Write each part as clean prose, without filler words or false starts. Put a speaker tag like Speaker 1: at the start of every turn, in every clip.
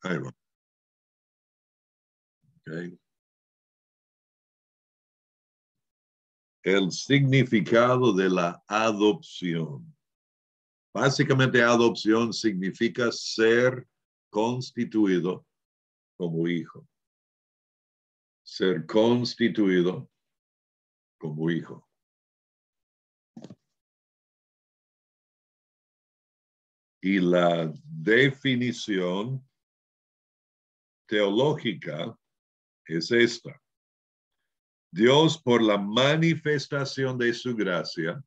Speaker 1: Ahí va. Okay. El significado de la adopción. Básicamente, adopción significa ser constituido como hijo. Ser constituido como hijo. Y la definición teológica es esta. Dios, por la manifestación de su gracia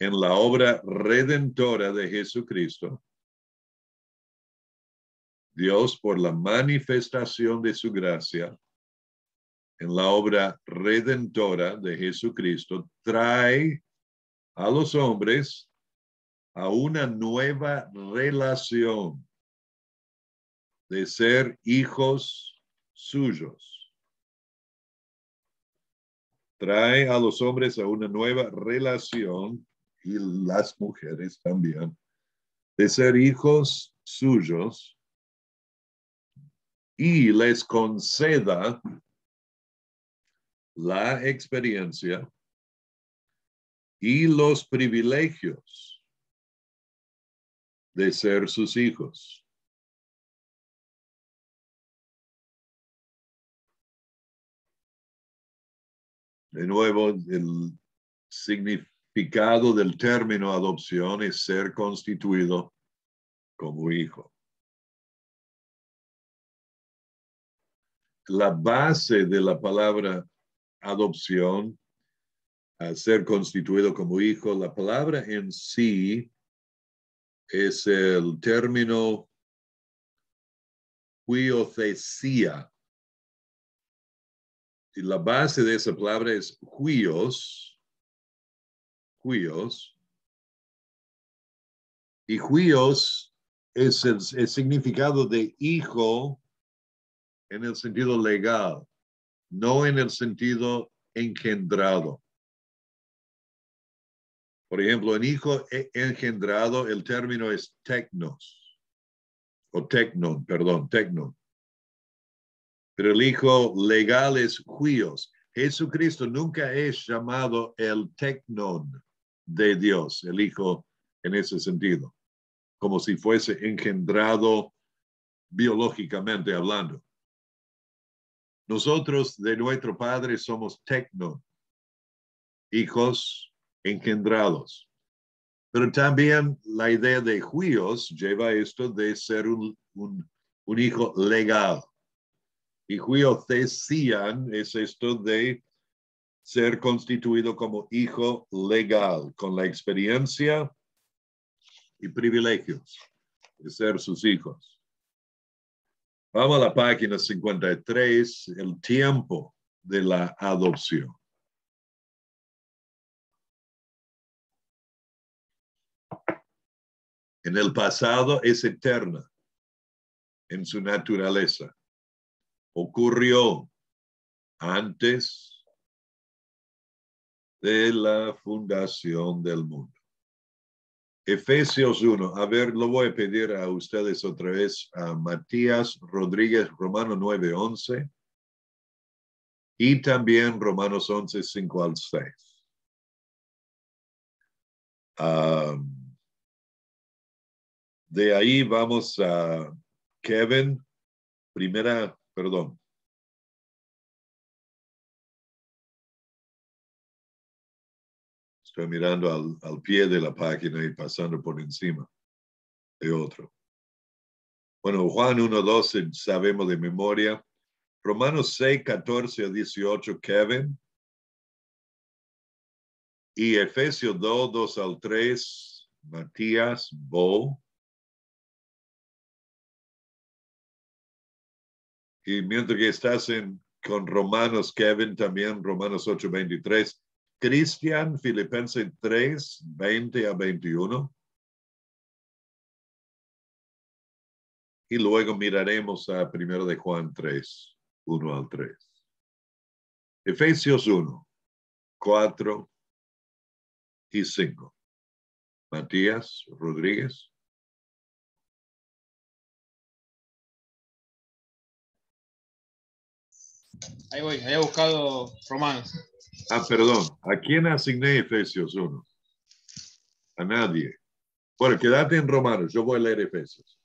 Speaker 1: en la obra redentora de Jesucristo, Dios, por la manifestación de su gracia en la obra redentora de Jesucristo, trae a los hombres a una nueva relación de ser hijos suyos. Trae a los hombres a una nueva relación, y las mujeres también, de ser hijos suyos, y les conceda la experiencia y los privilegios de ser sus hijos. De nuevo, el significado del término adopción es ser constituido como hijo. La base de la palabra adopción, a ser constituido como hijo, la palabra en sí es el término huiothesia. Y la base de esa palabra es huios. Y huios es el significado de hijo en el sentido legal, no en el sentido engendrado. Por ejemplo, en hijo engendrado, el término es tecnos, o tecnon, perdón, tecnon. Pero el hijo legal es huios. Jesucristo nunca es llamado el tecnon de Dios, el hijo en ese sentido, como si fuese engendrado biológicamente hablando. Nosotros de nuestro Padre somos tecnon, hijos engendrados. Pero también la idea de huios lleva esto de ser un hijo legal. Y huiothesian es esto de ser constituido como hijo legal, con la experiencia y privilegios de ser sus hijos. Vamos a la página 53, el tiempo de la adopción. En el pasado es eterna en su naturaleza. Ocurrió antes de la fundación del mundo. Efesios 1. A ver, lo voy a pedir a ustedes otra vez, a Matías Rodríguez, Romanos 9:11, y también Romanos 11:5-6. De ahí vamos a Kevin, perdón. Estoy mirando al pie de la página y pasando por encima de otro. Bueno, Juan 1:12 sabemos de memoria. Romanos 6:14-18, Kevin. Y Efesios 2:2-3, Matías, Bo. Y mientras que estás con Romanos, Kevin, también Romanos 8:23. Cristian, Filipenses 3:20-21. Y luego miraremos a 1 de Juan 3:1-3. Efesios 1:4 y 5. Matías Rodríguez.
Speaker 2: Ahí voy, había buscado Romanos.
Speaker 1: Perdón, ¿a quién asigné Efesios 1? A nadie. Bueno, quédate en Romanos, yo voy a leer Efesios.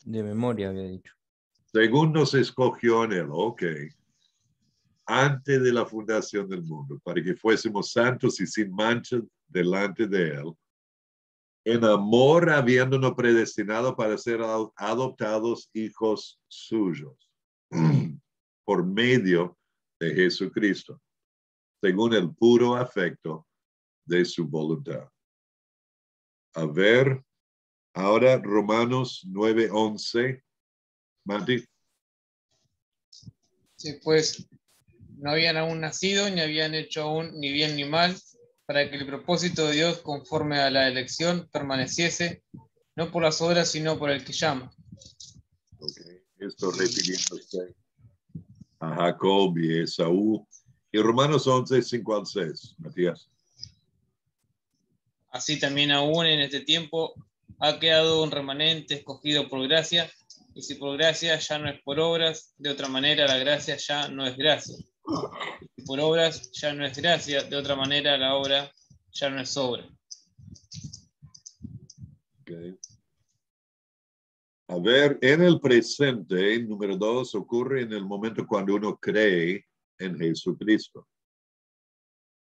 Speaker 3: De memoria había dicho.
Speaker 1: Según nos escogió en él, ok, antes de la fundación del mundo, para que fuésemos santos y sin mancha delante de él, en amor habiéndonos predestinado para ser adoptados hijos suyos, por medio de Jesucristo, según el puro afecto de su voluntad. A ver, ahora Romanos 9:11. Mati.
Speaker 2: Sí, pues no habían aún nacido, ni habían hecho aún ni bien ni mal, para que el propósito de Dios conforme a la elección permaneciese, no por las obras, sino por el que llama.
Speaker 1: Okay. Esto refiriéndose a Jacob y Esaú. Y Romanos 11:5-6, Matías.
Speaker 2: Así también aún en este tiempo ha quedado un remanente escogido por gracia, y si por gracia ya no es por obras, de otra manera la gracia ya no es gracia. Y si por obras ya no es gracia, de otra manera la obra ya no es obra.
Speaker 1: Okay. A ver, en el presente, número 2, ocurre en el momento cuando uno cree en Jesucristo.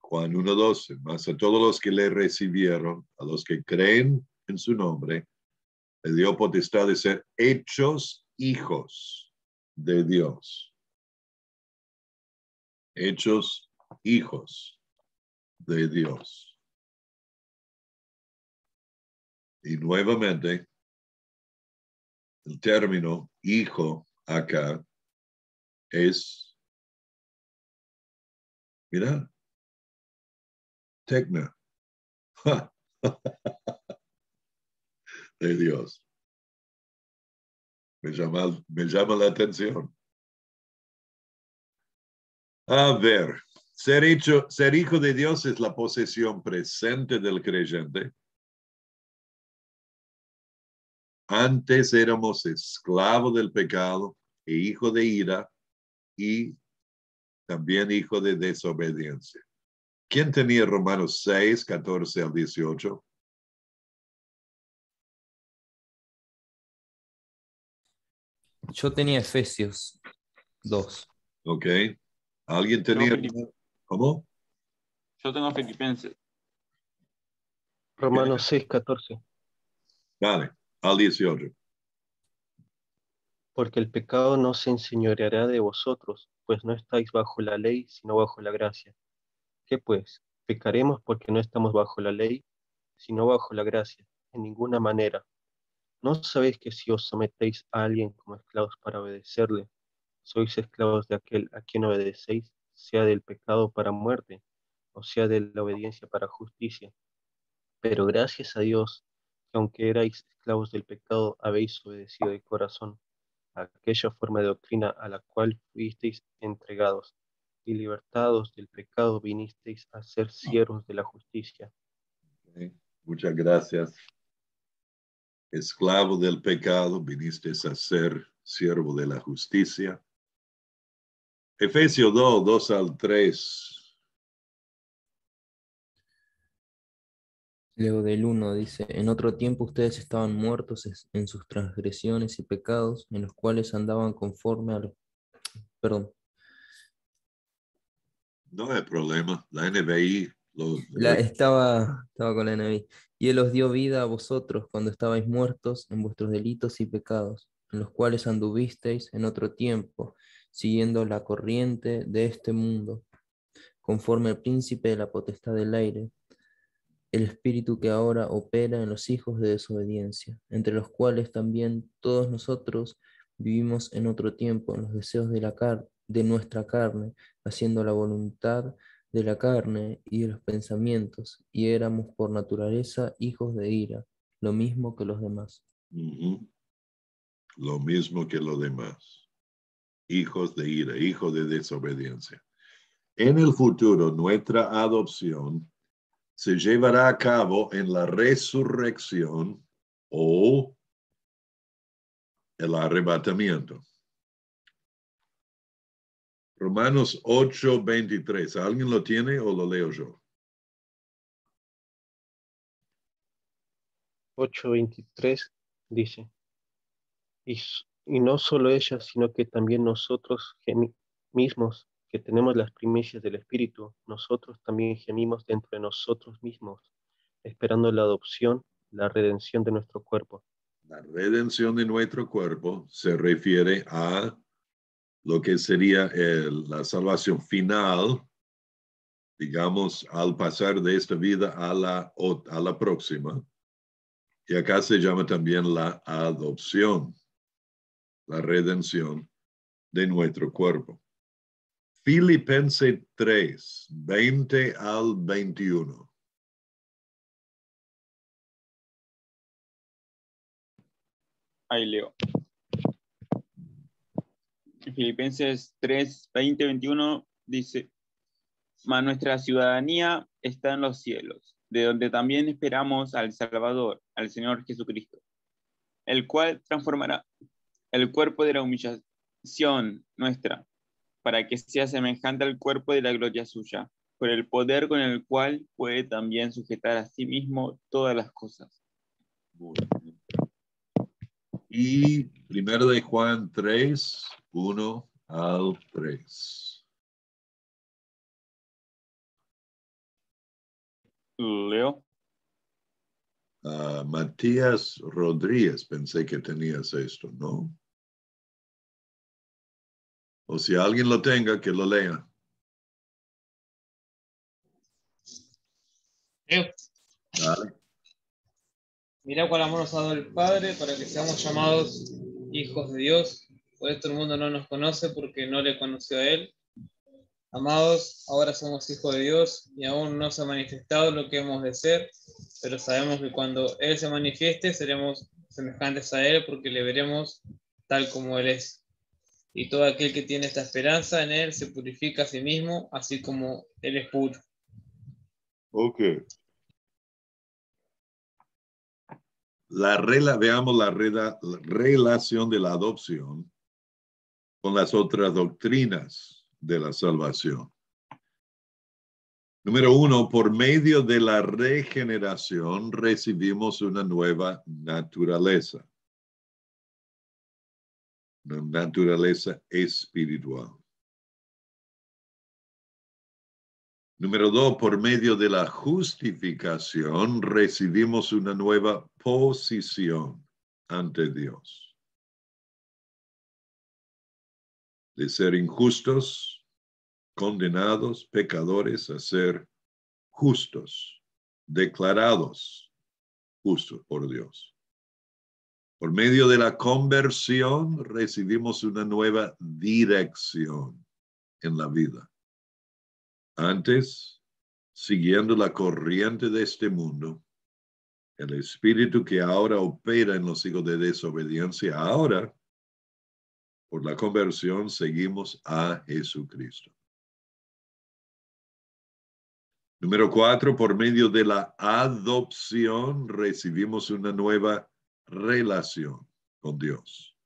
Speaker 1: Juan 1:12, más a todos los que le recibieron, a los que creen en su nombre, le dio potestad de ser hechos hijos de Dios. Hechos hijos de Dios. Y nuevamente, el término hijo acá es, mira, tecna, de Dios. Me llama la atención. A ver, ser hijo de Dios es la posesión presente del creyente. Antes éramos esclavos del pecado e hijo de ira y también hijo de desobediencia. ¿Quién tenía Romanos 6:14-18?
Speaker 3: Yo tenía Efesios 2.
Speaker 1: Ok. ¿Alguien tenía? ¿Cómo?
Speaker 4: Yo tengo Filipenses.
Speaker 5: Romanos 6:14.
Speaker 1: Dale, al 18.
Speaker 5: Porque el pecado no se enseñoreará de vosotros, pues no estáis bajo la ley, sino bajo la gracia. ¿Qué pues? ¿Pecaremos porque no estamos bajo la ley, sino bajo la gracia? En ninguna manera. ¿No sabéis que si os sometéis a alguien como esclavos para obedecerle, sois esclavos de aquel a quien obedecéis, sea del pecado para muerte, o sea de la obediencia para justicia? Pero gracias a Dios, que aunque erais esclavos del pecado, habéis obedecido de corazón a aquella forma de doctrina a la cual fuisteis entregados, y libertados del pecado vinisteis a ser siervos de la justicia.
Speaker 1: Okay. Muchas gracias. Esclavo del pecado, viniste a ser siervo de la justicia. Efesios 2:2-3.
Speaker 3: Luego del 1 dice, en otro tiempo ustedes estaban muertos en sus transgresiones y pecados, en los cuales andaban conforme a los... Perdón,
Speaker 1: No hay problema. La NBI
Speaker 3: estaba con la NBI. Y Él os dio vida a vosotros cuando estabais muertos en vuestros delitos y pecados, en los cuales anduvisteis en otro tiempo, siguiendo la corriente de este mundo, conforme al príncipe de la potestad del aire, el espíritu que ahora opera en los hijos de desobediencia, entre los cuales también todos nosotros vivimos en otro tiempo en los deseos de nuestra carne, haciendo la voluntad de la carne y de los pensamientos, y éramos por naturaleza hijos de ira, lo mismo que los demás.
Speaker 1: Lo mismo que los demás. Hijos de ira, hijos de desobediencia. En el futuro, nuestra adopción se llevará a cabo en la resurrección o el arrebatamiento. Romanos 8:23. ¿Alguien lo tiene o lo leo yo?
Speaker 5: 8:23 dice, y no solo ella, sino que también nosotros mismos, que tenemos las primicias del Espíritu, nosotros también gemimos dentro de nosotros mismos, esperando la adopción, la redención de nuestro cuerpo.
Speaker 1: La redención de nuestro cuerpo se refiere a lo que sería la salvación final, digamos, al pasar de esta vida a la próxima. Y acá se llama también la adopción, la redención de nuestro cuerpo. Filipenses 3, 20 al 21.
Speaker 4: Ahí leo. Filipenses 3, 20, 21 dice, mas nuestra ciudadanía está en los cielos, de donde también esperamos al Salvador, al Señor Jesucristo, el cual transformará el cuerpo de la humillación nuestra, para que sea semejante al cuerpo de la gloria suya, por el poder con el cual puede también sujetar a sí mismo todas las cosas.
Speaker 1: Y 1 de Juan 3, 1 al 3.
Speaker 4: Leo.
Speaker 1: Matías Rodríguez, pensé que tenías esto, ¿no? O si alguien lo tenga, que lo lea. Dale.
Speaker 2: Mirá cuál amor nos ha dado el Padre para que seamos llamados hijos de Dios. Por esto el mundo no nos conoce porque no le conoció a Él. Amados, ahora somos hijos de Dios y aún no se ha manifestado lo que hemos de ser, pero sabemos que cuando Él se manifieste seremos semejantes a Él porque le veremos tal como Él es. Y todo aquel que tiene esta esperanza en Él se purifica a sí mismo, así como Él es puro.
Speaker 1: Ok. Veamos la relación de la adopción con las otras doctrinas de la salvación. Número 1, por medio de la regeneración recibimos una nueva naturaleza. Una naturaleza espiritual. Número 2, por medio de la justificación recibimos una nueva posición ante Dios. De ser injustos, condenados, pecadores, a ser justos, declarados justos por Dios. Por medio de la conversión recibimos una nueva dirección en la vida. Antes, siguiendo la corriente de este mundo, el espíritu que ahora opera en los hijos de desobediencia, ahora, por la conversión, seguimos a Jesucristo. Número 4, por medio de la adopción recibimos una nueva relación con Dios.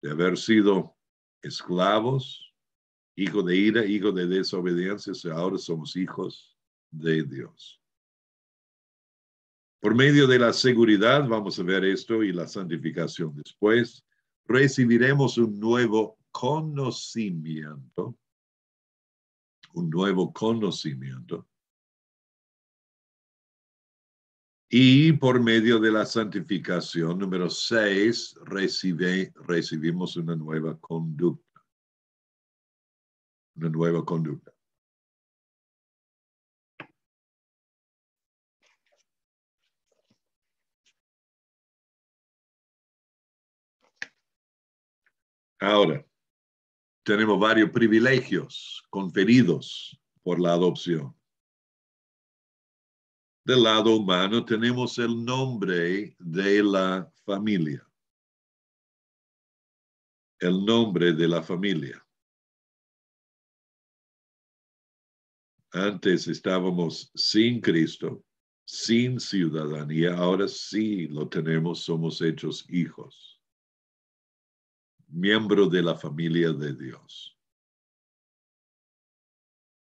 Speaker 1: De haber sido esclavos, hijo de ira, hijo de desobediencia, ahora somos hijos de Dios. Por medio de la seguridad, vamos a ver esto y la santificación después, recibiremos un nuevo conocimiento. Un nuevo conocimiento. Y por medio de la santificación, número 6, recibimos una nueva conducta. Una nueva conducta. Ahora, tenemos varios privilegios conferidos por la adopción. Del lado humano tenemos el nombre de la familia. El nombre de la familia. Antes estábamos sin Cristo, sin ciudadanía, ahora sí lo tenemos, somos hechos hijos, miembro de la familia de Dios.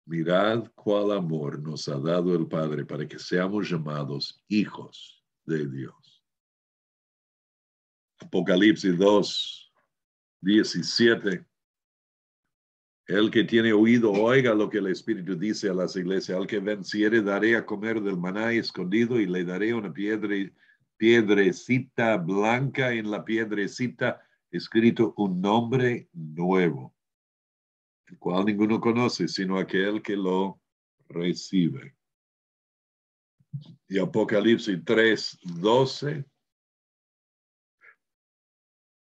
Speaker 1: mirad cuál amor nos ha dado el Padre para que seamos llamados hijos de Dios. Apocalipsis 2:17. El que tiene oído, oiga lo que el Espíritu dice a las iglesias. Al que venciere, daré a comer del maná escondido y le daré una piedrecita blanca, en la piedrecita escrito un nombre nuevo, el cual ninguno conoce, sino aquel que lo recibe. Y Apocalipsis 3:12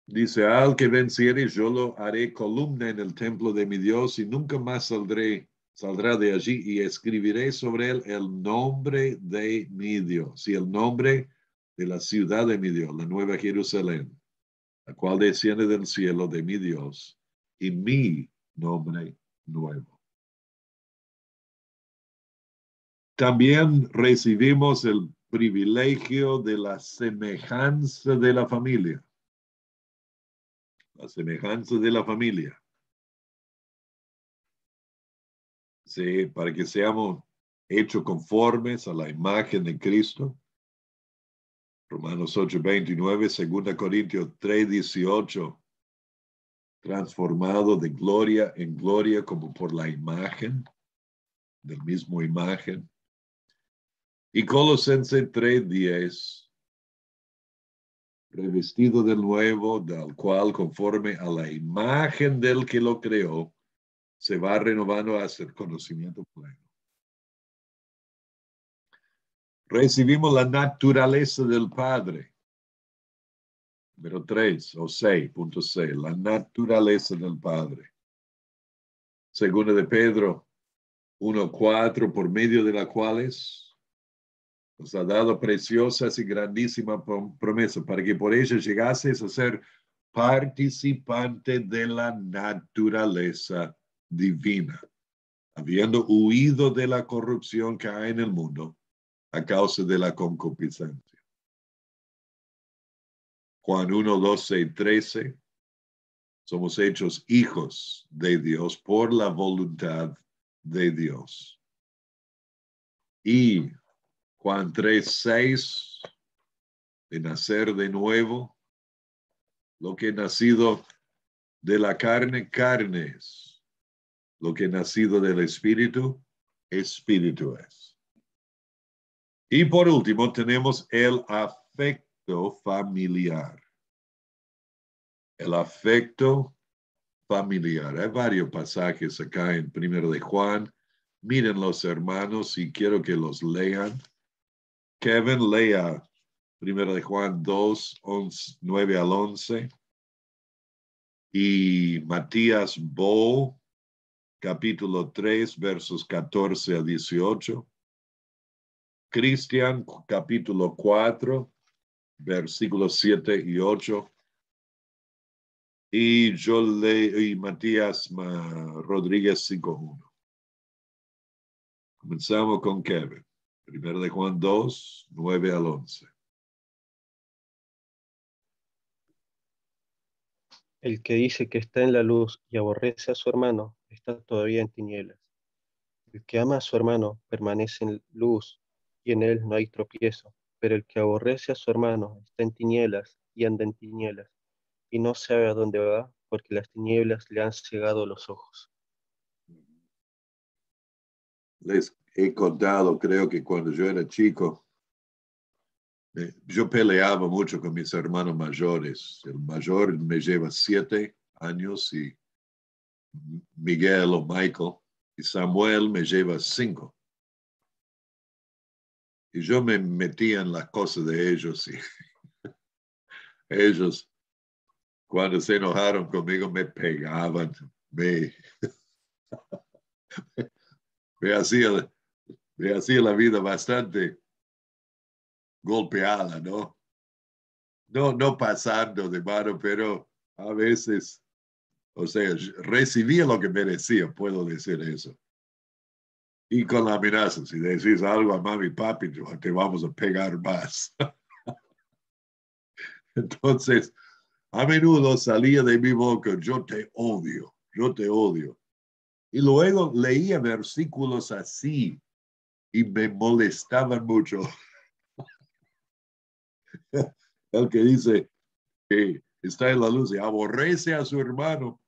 Speaker 1: dice: al que venciere, yo lo haré columna en el templo de mi Dios y nunca más saldrá de allí, y escribiré sobre él el nombre de mi Dios y el nombre de la ciudad de mi Dios, la nueva Jerusalén, la cual desciende del cielo de mi Dios, y mi nombre nuevo. También recibimos el privilegio de la semejanza de la familia. La semejanza de la familia. Sí, para que seamos hechos conformes a la imagen de Cristo. Romanos 8:29, 2 Corintios 3:18, transformado de gloria en gloria como por la imagen, del mismo imagen. Y Colosenses 3:10, revestido del nuevo, del cual conforme a la imagen del que lo creó, se va renovando hasta el conocimiento pleno. Recibimos la naturaleza del Padre. Número 3 o 6.6, la naturaleza del Padre. Segunda de Pedro 1:4, por medio de las cuales nos ha dado preciosas y grandísimas promesas, para que por ellas llegases a ser participante de la naturaleza divina, habiendo huido de la corrupción que hay en el mundo a causa de la concupiscencia. Juan 1:12-13, somos hechos hijos de Dios por la voluntad de Dios. Y Juan 3:6, de nacer de nuevo, lo que nacido de la carne, carne es. Lo que nacido del Espíritu, Espíritu es. Y por último tenemos el afecto familiar. El afecto familiar. Hay varios pasajes acá en 1 de Juan. Miren los hermanos y quiero que los lean. Kevin, lea 1 de Juan 2:9-11. Y Matías Bo, capítulo 3, versos 14-18. Cristian, capítulo 4, versículos 7 y 8. Y Matías Rodríguez 5:1. Comenzamos con Kevin. 1 de Juan 2:9-11.
Speaker 5: El que dice que está en la luz y aborrece a su hermano, está todavía en tinieblas. El que ama a su hermano permanece en luz y en él no hay tropiezo. Pero el que aborrece a su hermano está en tinieblas y anda en tinieblas y no sabe a dónde va porque las tinieblas le han cegado los ojos.
Speaker 1: Les he contado, creo que cuando yo era chico, yo peleaba mucho con mis hermanos mayores. El mayor me lleva 7 años y Miguel o Michael, y Samuel me lleva 5. Y yo me metía en las cosas de ellos y ellos, cuando se enojaron conmigo, me pegaban, me hacía la vida bastante golpeada, ¿no? No pasando de mano, pero a veces, o sea, recibía lo que merecía, puedo decir eso. Y con la amenaza, si decís algo a mami y papi, te vamos a pegar más. Entonces, a menudo salía de mi boca: yo te odio, yo te odio. Y luego leía versículos así y me molestaban mucho. El que dice que está en la luz y aborrece a su hermano,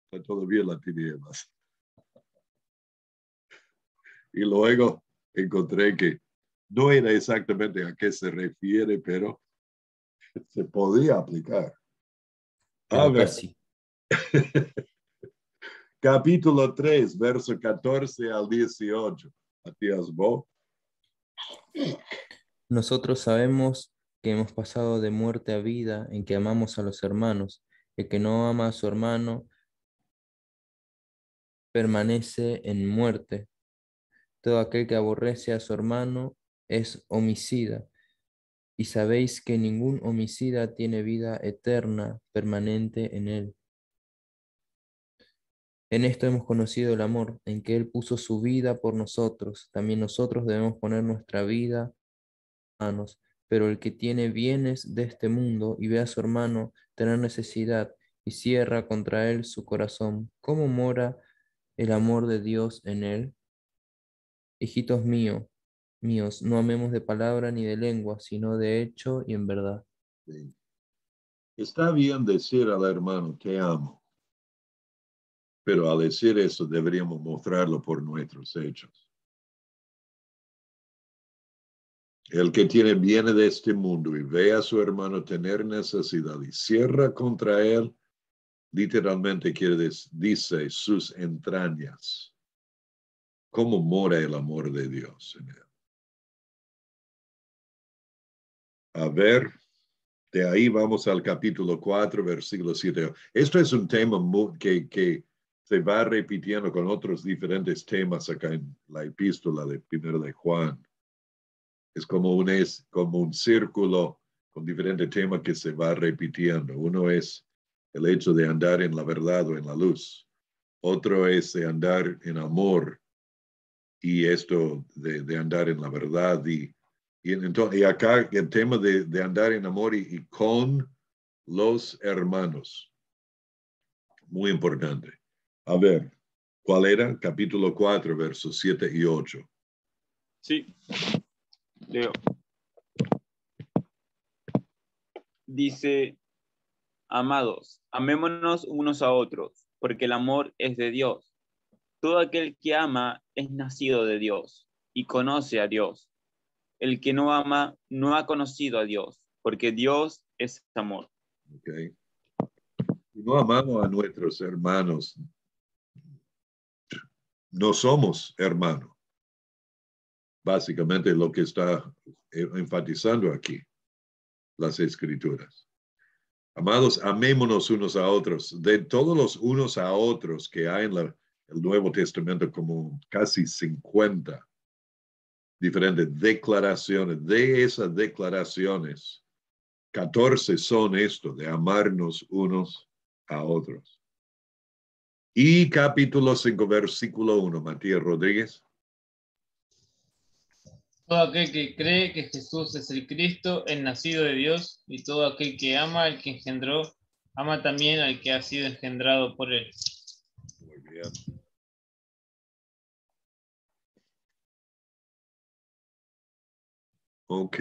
Speaker 1: está todavía en las tinieblas. Y luego encontré que no era exactamente a qué se refiere, pero se podía aplicar. A
Speaker 3: Pero
Speaker 1: ver,
Speaker 3: casi.
Speaker 1: capítulo 3, verso 14 al 18. Matías Bo.
Speaker 3: Nosotros sabemos que hemos pasado de muerte a vida en que amamos a los hermanos. El que no ama a su hermano permanece en muerte. Todo aquel que aborrece a su hermano es homicida. Y sabéis que ningún homicida tiene vida eterna permanente en él. En esto hemos conocido el amor, en que Él puso su vida por nosotros. También nosotros debemos poner nuestra vida en manos. Pero el que tiene bienes de este mundo y ve a su hermano tener necesidad y cierra contra él su corazón, ¿cómo mora el amor de Dios en él? Hijitos míos, no amemos de palabra ni de lengua, sino de hecho y en verdad.
Speaker 1: Sí. Está bien decir al hermano, te amo. Pero al decir eso deberíamos mostrarlo por nuestros hechos. El que tiene bienes de este mundo y ve a su hermano tener necesidad y cierra contra él, literalmente dice sus entrañas. ¿Cómo mora el amor de Dios en él? A ver, de ahí vamos al capítulo 4, versículo 7. Esto es un tema que se va repitiendo con otros diferentes temas acá en la epístola de 1 de Juan. Es como un círculo con diferentes temas que se va repitiendo. Uno es el hecho de andar en la verdad o en la luz. Otro es de andar en amor y esto de andar en la verdad. Y acá el tema de andar en amor y con los hermanos. Muy importante. A ver, ¿cuál era? Capítulo 4, versos 7 y 8.
Speaker 4: Sí, leo. Dice, amados, amémonos unos a otros, porque el amor es de Dios. Todo aquel que ama es nacido de Dios y conoce a Dios. El que no ama no ha conocido a Dios, porque Dios es amor.
Speaker 1: Okay. Si no amamos a nuestros hermanos, no somos hermanos. Básicamente lo que está enfatizando aquí las escrituras. Amados, amémonos unos a otros. De todos los unos a otros que hay en el Nuevo Testamento, como casi 50 diferentes declaraciones. De esas declaraciones, 14 son esto, de amarnos unos a otros. Y capítulo 5, versículo 1, Matías Rodríguez.
Speaker 2: Todo aquel que cree que Jesús es el Cristo, el nacido de Dios, y todo aquel que ama al que engendró, ama también al que ha sido engendrado por él.
Speaker 1: Muy bien. Ok.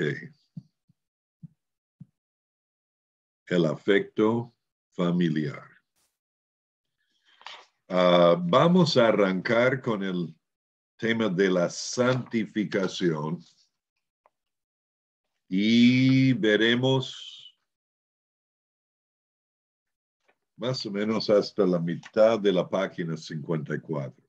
Speaker 1: El afecto familiar. Vamos a arrancar con el tema de la santificación y veremos más o menos hasta la mitad de la página 54.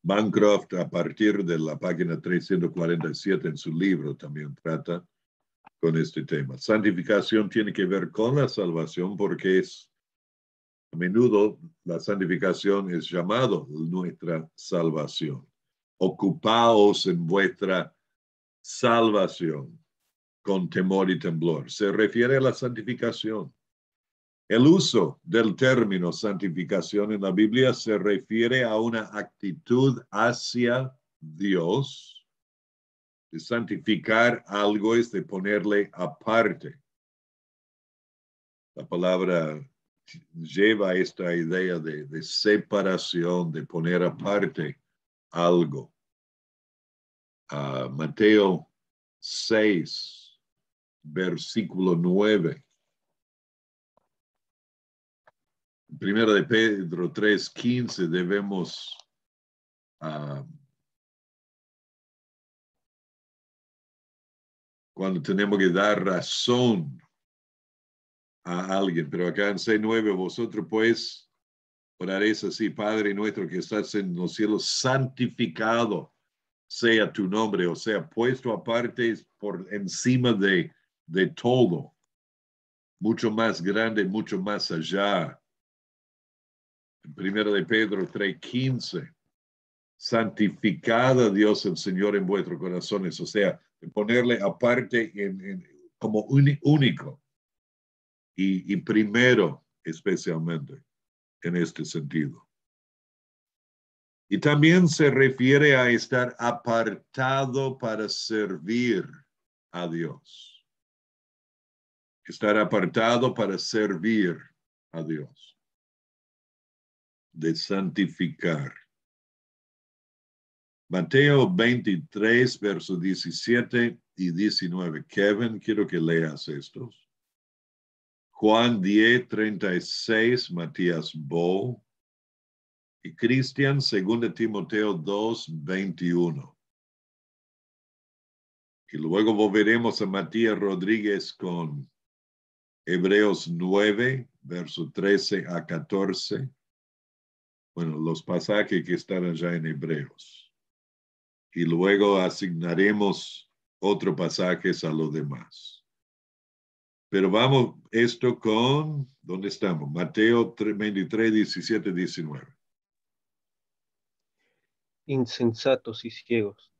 Speaker 1: Bancroft, a partir de la página 347 en su libro, también trata con este tema. Santificación tiene que ver con la salvación porque a menudo la santificación es llamado nuestra salvación. Ocupaos en vuestra salvación con temor y temblor. Se refiere a la santificación. El uso del término santificación en la Biblia se refiere a una actitud hacia Dios. De santificar algo es de ponerle aparte. La palabra lleva esta idea de separación, de poner aparte algo. Mateo 6, versículo 9. Primera de Pedro 3:15 debemos cuando tenemos que dar razón a alguien, pero acá en 6:9, vosotros pues oraréis así: Padre nuestro que estás en los cielos, santificado sea tu nombre, o sea, puesto aparte por encima de todo, mucho más grande, mucho más allá. En 1 de Pedro 3:15, santificad a Dios el Señor en vuestros corazones, o sea, ponerle aparte como único y primero, especialmente en este sentido. Y también se refiere a estar apartado para servir a Dios. Estar apartado para servir a Dios. De santificar. Mateo 23, versos 17 y 19. Kevin, quiero que leas estos. Juan 10, 36, Matías Bo. Y Cristian, 2 Timoteo 2, 21. Y luego volveremos a Matías Rodríguez con Hebreos 9, verso 13 a 14. Bueno, los pasajes que están allá en Hebreos. Y luego asignaremos otros pasajes a los demás. Pero vamos esto con, ¿dónde estamos? Mateo 23, 17, 19.
Speaker 5: Insensatos y ciegos,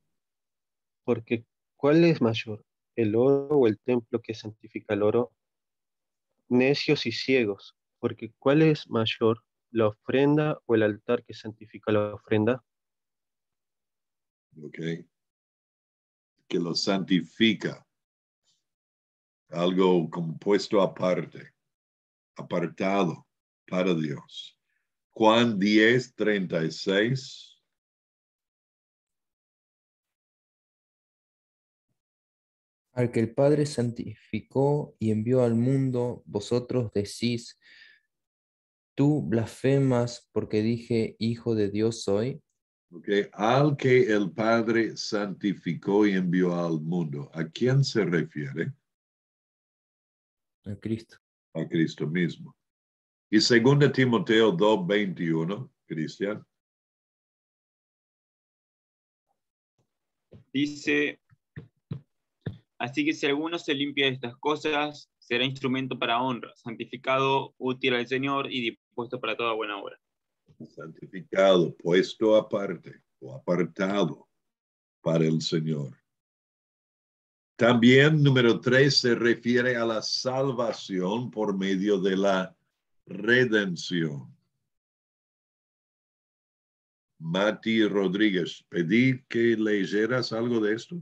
Speaker 5: porque ¿cuál es mayor, el oro o el templo que santifica el oro? Necios y ciegos, porque ¿cuál es mayor, la ofrenda o el altar que santifica la ofrenda?
Speaker 1: Ok. Que lo santifica. Algo compuesto aparte, apartado para Dios. Juan 10, 36.
Speaker 3: Al que el Padre santificó y envió al mundo, vosotros decís, tú blasfemas porque dije, Hijo de Dios soy.
Speaker 1: Okay. Al que el Padre santificó y envió al mundo. ¿A quién se refiere?
Speaker 3: A Cristo.
Speaker 1: A Cristo mismo. Y 2 Timoteo 2, 21, Cristian.
Speaker 4: Dice, así que si alguno se limpia de estas cosas, será instrumento para honra, santificado, útil al Señor y dispuesto para toda buena obra.
Speaker 1: Santificado, puesto aparte o apartado para el Señor. También, número 3, se refiere a la salvación por medio de la redención. Mati Rodríguez, pedí que leyeras algo de esto.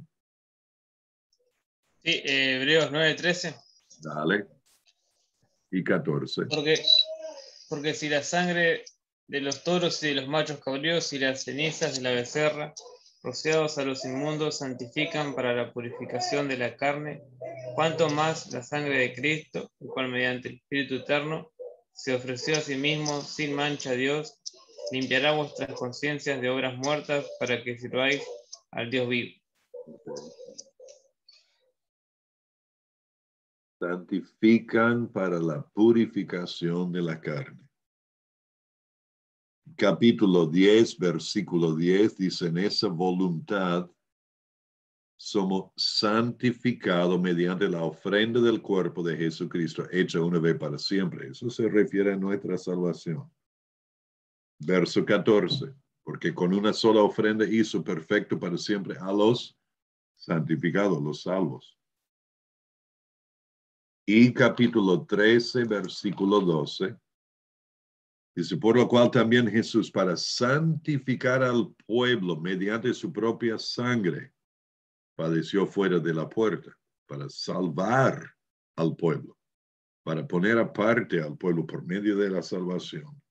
Speaker 2: Sí, Hebreos 9:13.
Speaker 1: Dale. Y 14.
Speaker 2: Porque si la sangre de los toros y de los machos cabríos y las cenizas de la becerra, rociados a los inmundos, santifican para la purificación de la carne, cuanto más la sangre de Cristo, el cual mediante el Espíritu Eterno se ofreció a sí mismo sin mancha a Dios, limpiará vuestras conciencias de obras muertas para que sirváis al Dios vivo.
Speaker 1: Santifican para la purificación de la carne. Capítulo 10, versículo 10, dice, en esa voluntad somos santificados mediante la ofrenda del cuerpo de Jesucristo, hecha una vez para siempre. Eso se refiere a nuestra salvación. Verso 14, porque con una sola ofrenda hizo perfecto para siempre a los santificados, los salvos. Y capítulo 13, versículo 12, dice, por lo cual también Jesús, para santificar al pueblo mediante su propia sangre, padeció fuera de la puerta, para salvar al pueblo. para poner aparte al pueblo por medio de la salvación.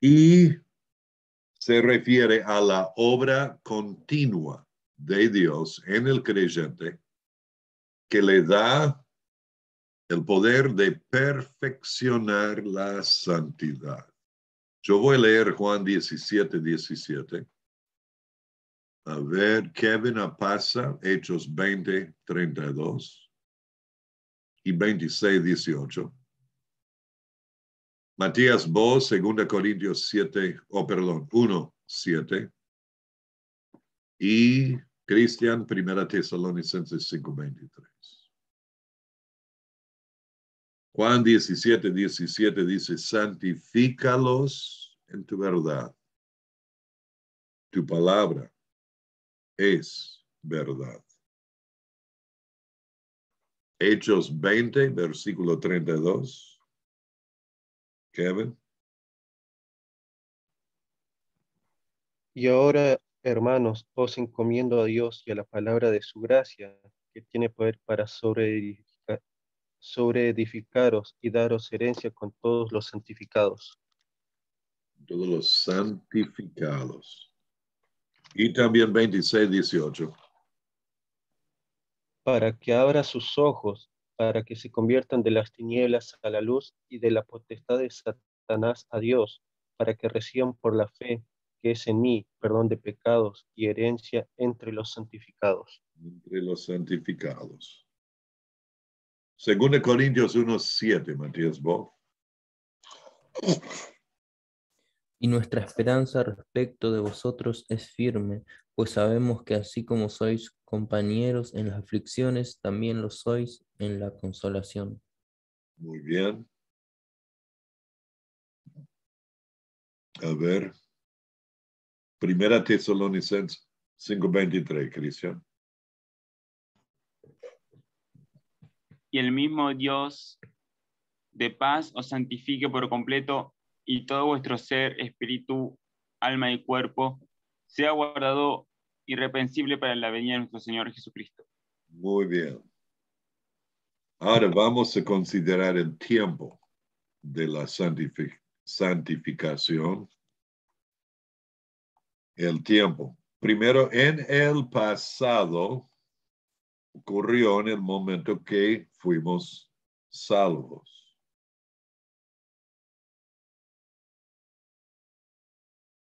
Speaker 1: Y se refiere a la obra continua de Dios en el creyente que le da el poder de perfeccionar la santidad. Yo voy a leer Juan 17, 17. A ver, Kevin pasa Hechos 20, 32 y 26, 18. Matías, vos, 2 Corintios 1, 7. Y Cristian, 1 Tesalonicenses 5, 23. Juan 17, 17 dice, santifícalos en tu verdad. Tu palabra es verdad. Hechos 20, versículo 32. Kevin.
Speaker 5: Y ahora, hermanos, os encomiendo a Dios y a la palabra de su gracia, que tiene poder para sobreedificaros y daros herencia con todos los santificados.
Speaker 1: Todos los santificados. Y también 26, 18.
Speaker 5: Para que abra sus ojos, para que se conviertan de las tinieblas a la luz y de la potestad de Satanás a Dios, para que reciban por la fe que es en mí perdón de pecados y herencia entre los santificados.
Speaker 1: Entre los santificados. 2 Corintios 1, 7, Matías Bo.
Speaker 3: Y nuestra esperanza respecto de vosotros es firme, pues sabemos que así como sois compañeros en las aflicciones, también lo sois en la consolación.
Speaker 1: Muy bien. A ver. 1 Tesalonicenses 5:23, Cristian.
Speaker 4: Y el mismo Dios de paz os santifique por completo, y todo vuestro ser, espíritu, alma y cuerpo sea guardado irreprensible para la venida de nuestro Señor Jesucristo.
Speaker 1: Muy bien. Ahora vamos a considerar el tiempo de la santificación. El tiempo. Primero, en el pasado, ocurrió en el momento que fuimos salvos.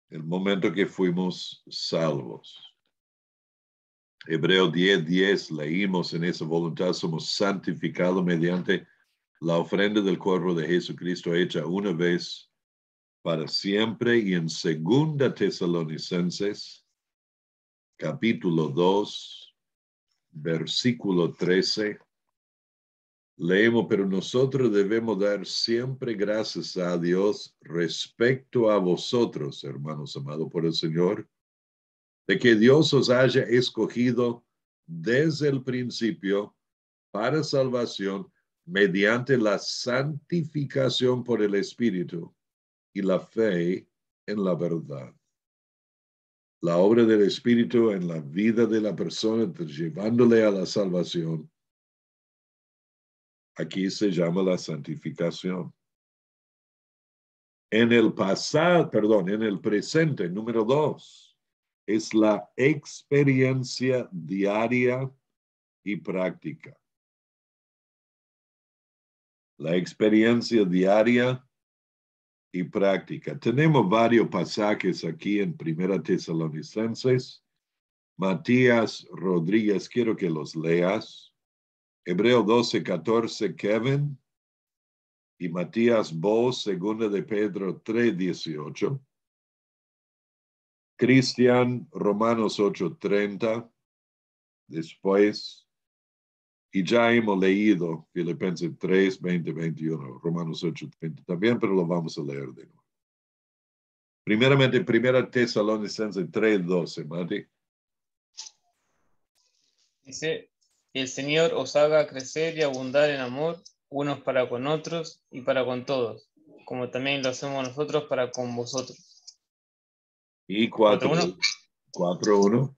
Speaker 1: El momento que fuimos salvos. Hebreo 10:10, leímos en esa voluntad, somos santificados mediante la ofrenda del cuerpo de Jesucristo hecha una vez para siempre. Y en 2 Tesalonicenses, capítulo 2, versículo 13, leemos, pero nosotros debemos dar siempre gracias a Dios respecto a vosotros, hermanos amados por el Señor, de que Dios os haya escogido desde el principio para salvación mediante la santificación por el Espíritu y la fe en la verdad. La obra del Espíritu en la vida de la persona, llevándole a la salvación, aquí se llama la santificación. En el presente, número 2, es la experiencia diaria y práctica. La experiencia diaria y práctica. Tenemos varios pasajes aquí en 1 Tesalonicenses. Matías Rodríguez, quiero que los leas. Hebreo 12:14, Kevin. Y Matías Bos, 2 de Pedro 3:18. Cristian, Romanos 8:30. Después, y ya hemos leído Filipenses 3, 20, 21, Romanos 8:30 también, pero lo vamos a leer de nuevo. Primeramente, 1 Tesalonicenses 3:12, Mati.
Speaker 2: Dice, que el Señor os haga crecer y abundar en amor, unos para con otros y para con todos, como también lo hacemos nosotros para con vosotros.
Speaker 1: Y 4:1.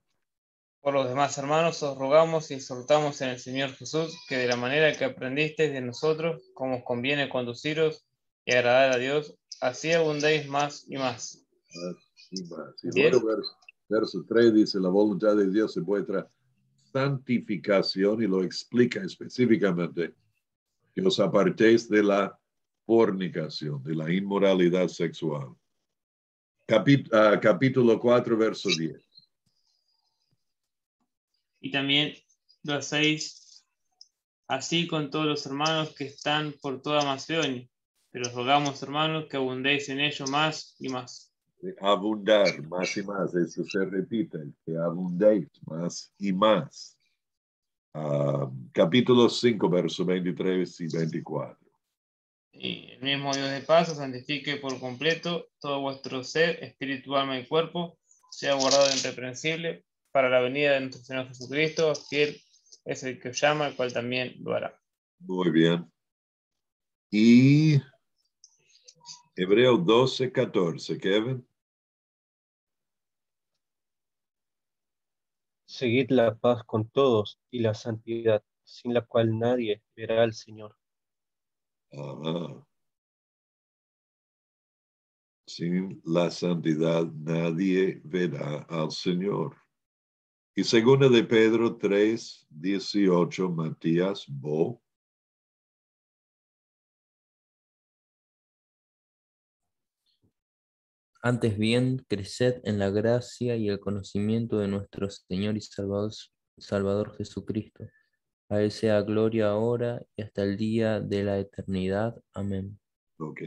Speaker 2: Por los demás hermanos os rogamos y exhortamos en el Señor Jesús, que de la manera que aprendisteis de nosotros, como os conviene conduciros y agradar a Dios, así abundéis más y más.
Speaker 1: Y más. Y
Speaker 2: 10.
Speaker 1: luego verso 3 dice, la voluntad de Dios se vuestra santificación, y lo explica específicamente, que os apartéis de la fornicación, de la inmoralidad sexual. Capítulo 4, verso 10.
Speaker 2: Y también lo hacéis así con todos los hermanos que están por toda Macedonia. Pero os rogamos, hermanos, que abundéis en ello más y más.
Speaker 1: Abundar más y más, eso se repite, que abundéis más y más. Capítulo 5, versos 23 y 24.
Speaker 2: Y el mismo Dios de paz os santifique por completo todo vuestro ser, espíritu, alma y cuerpo, sea guardado irreprensible para la venida de nuestro Señor Jesucristo. Fiel es el que os llama, el cual también lo hará.
Speaker 1: Muy bien. Y Hebreos 12, 14, Kevin.
Speaker 5: Seguid la paz con todos y la santidad, sin la cual nadie verá al Señor.
Speaker 1: Ajá. Sin la santidad nadie verá al Señor. Y segunda de Pedro 3, 18, Matías Bo.
Speaker 3: Antes bien, creced en la gracia y el conocimiento de nuestro Señor y Salvador Jesucristo. A Él sea gloria ahora y hasta el día de la eternidad. Amén.
Speaker 1: Ok.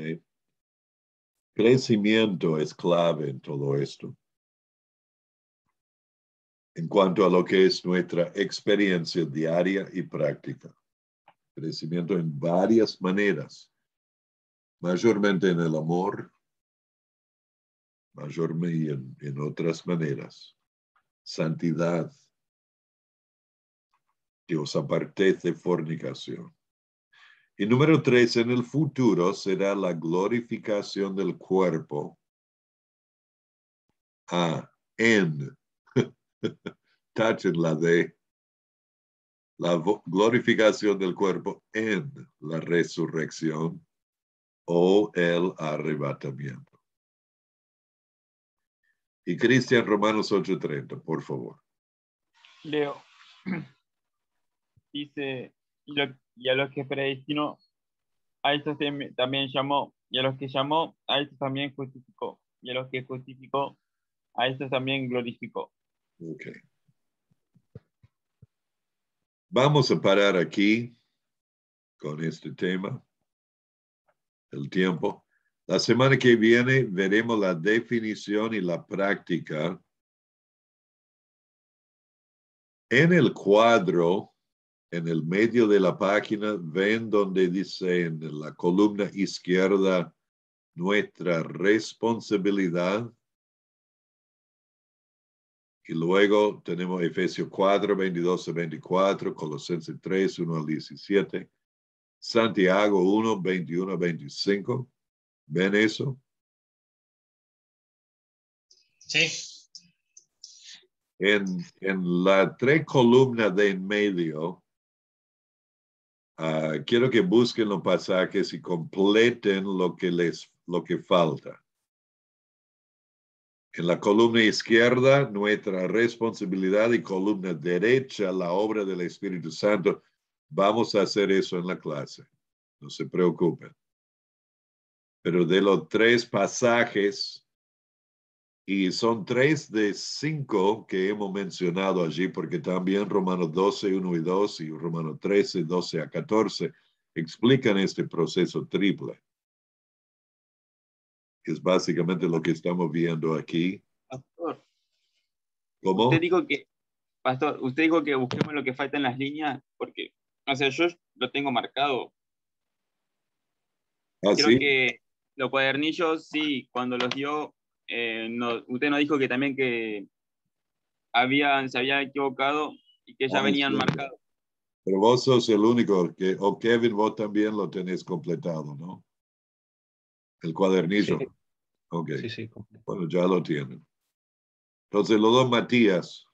Speaker 1: Crecimiento es clave en todo esto. En cuanto a lo que es nuestra experiencia diaria y práctica. Crecimiento en varias maneras. Mayormente en el amor, mayormente en otras maneras. Santidad, que os apartéis de fornicación. Y número 3, en el futuro será la glorificación del cuerpo. Tachen la de la glorificación del cuerpo en la resurrección o el arrebatamiento. Y Cristian, Romanos 8:30, por favor.
Speaker 4: Leo. Dice, y a los que predestinó, a estos también llamó, y a los que llamó, a estos también justificó, y a los que justificó, a estos también glorificó.
Speaker 1: Ok. Vamos a parar aquí con este tema, el tiempo. La semana que viene veremos la definición y la práctica. En el cuadro, en el medio de la página, ven donde dice en la columna izquierda, nuestra responsabilidad. Y luego tenemos Efesios 4, 22 a 24, Colosenses 3, 1 al 17, Santiago 1, 21 a 25. ¿Ven eso?
Speaker 2: Sí.
Speaker 1: En la tres columnas de en medio, quiero que busquen los pasajes y completen lo que falta. En la columna izquierda, nuestra responsabilidad, y columna derecha, la obra del Espíritu Santo. Vamos a hacer eso en la clase. No se preocupen. Pero de los tres pasajes, y son 3 de 5 que hemos mencionado allí, porque también Romanos 12, 1 y 2 y Romanos 13, 12 a 14 explican este proceso triple. Es básicamente lo que estamos viendo aquí.
Speaker 4: Pastor,
Speaker 1: ¿Cómo?
Speaker 4: usted dijo que busquemos lo que falta en las líneas, porque, o sea, yo lo tengo marcado.
Speaker 1: ¿Ah,
Speaker 4: Creo
Speaker 1: sí?
Speaker 4: que los cuadernillos, sí, cuando los dio, usted nos dijo que también que se había equivocado y que ya venían
Speaker 1: Sí.
Speaker 4: marcados.
Speaker 1: Pero vos sos el único o Kevin, vos también lo tenés completado, ¿no? El cuadernillo.
Speaker 5: Sí,
Speaker 1: Ok.
Speaker 5: sí,
Speaker 1: Bueno, ya lo tienen. Entonces, los dos Matías,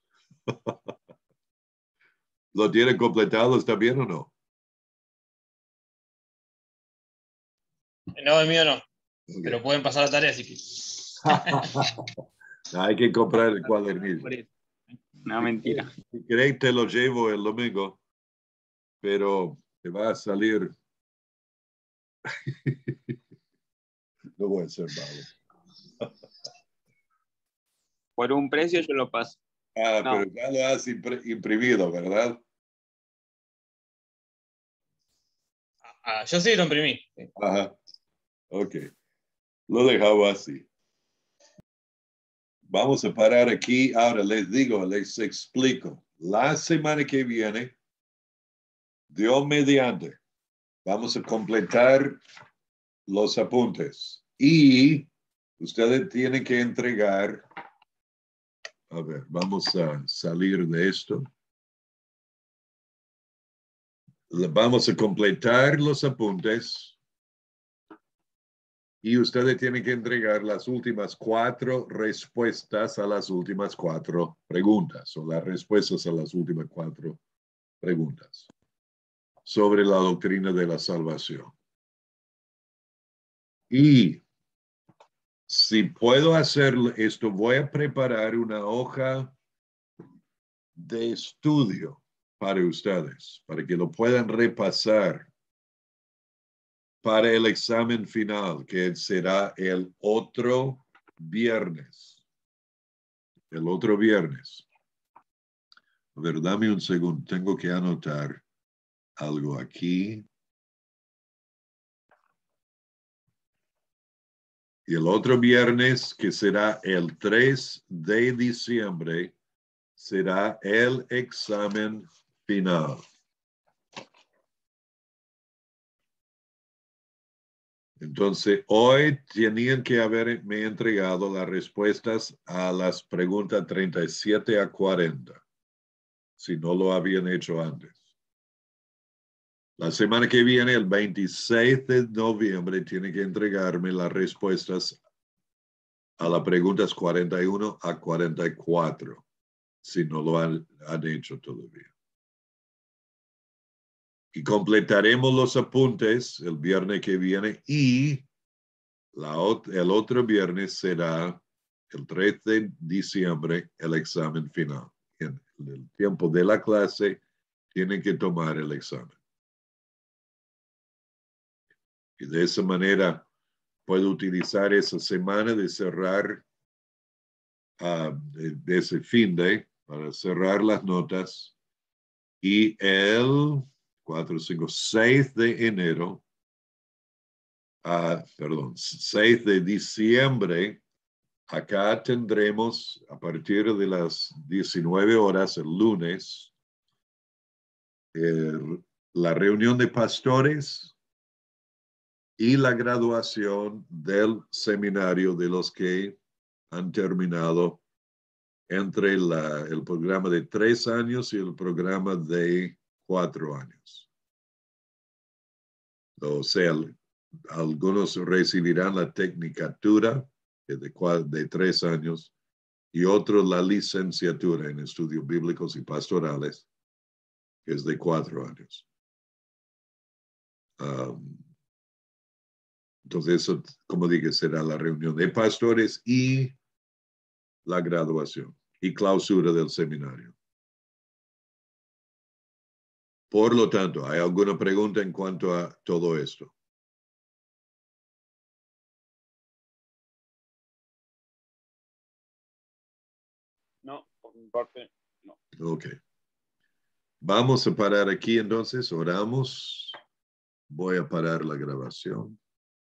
Speaker 1: ¿Lo tiene completado? ¿Está bien o no?
Speaker 2: No, el mío no.
Speaker 1: Okay.
Speaker 2: Pero pueden pasar la tarea, así que.
Speaker 1: Hay que comprar el cuadernillo.
Speaker 4: No, mentira.
Speaker 1: Si queréis, te lo llevo el domingo, pero te va a salir. No voy a ser malo.
Speaker 4: Por un precio yo lo paso.
Speaker 1: Ah,
Speaker 4: No.
Speaker 1: pero ya lo has imprimido, ¿verdad?
Speaker 2: Yo sí lo imprimí.
Speaker 1: Ajá. Ok. Lo dejaba así. Vamos a parar aquí. Ahora les digo, les explico. La semana que viene, Dios mediante, vamos a completar los apuntes. Y ustedes tienen que entregar. A ver, vamos a salir de esto. Vamos a completar los apuntes. Y ustedes tienen que entregar las últimas 4 respuestas a las últimas 4 preguntas, o las respuestas a las últimas 4 preguntas sobre la doctrina de la salvación. Y si puedo hacer esto, voy a preparar una hoja de estudio para ustedes, para que lo puedan repasar para el examen final, que será el otro viernes. El otro viernes. A ver, dame un segundo. Tengo que anotar algo aquí. Y el otro viernes, que será el 3 de diciembre, será el examen final. Entonces, hoy tenían que haberme entregado las respuestas a las preguntas 37 a 40, si no lo habían hecho antes. La semana que viene, el 26 de noviembre, tienen que entregarme las respuestas a las preguntas 41 a 44, si no lo han hecho todavía. Y completaremos los apuntes el viernes que viene y el otro viernes será el 3 de diciembre el examen final. En el tiempo de la clase tienen que tomar el examen. Y de esa manera puedo utilizar esa semana de cerrar de ese fin de para cerrar las notas y el 4, 5, 6 de enero, perdón, 6 de diciembre, acá tendremos a partir de las 19 horas el lunes la reunión de pastores y la graduación del seminario de los que han terminado entre el programa de 3 años y el programa de 4 años. O sea, algunos recibirán la tecnicatura de 3 años y otros la licenciatura en estudios bíblicos y pastorales, que es de 4 años. Entonces, eso, como dije, será la reunión de pastores y la graduación y clausura del seminario. Por lo tanto, ¿hay alguna pregunta en cuanto a todo esto?
Speaker 4: No, por mi parte, no.
Speaker 1: Ok. Vamos a parar aquí entonces, oramos. Voy a parar la grabación.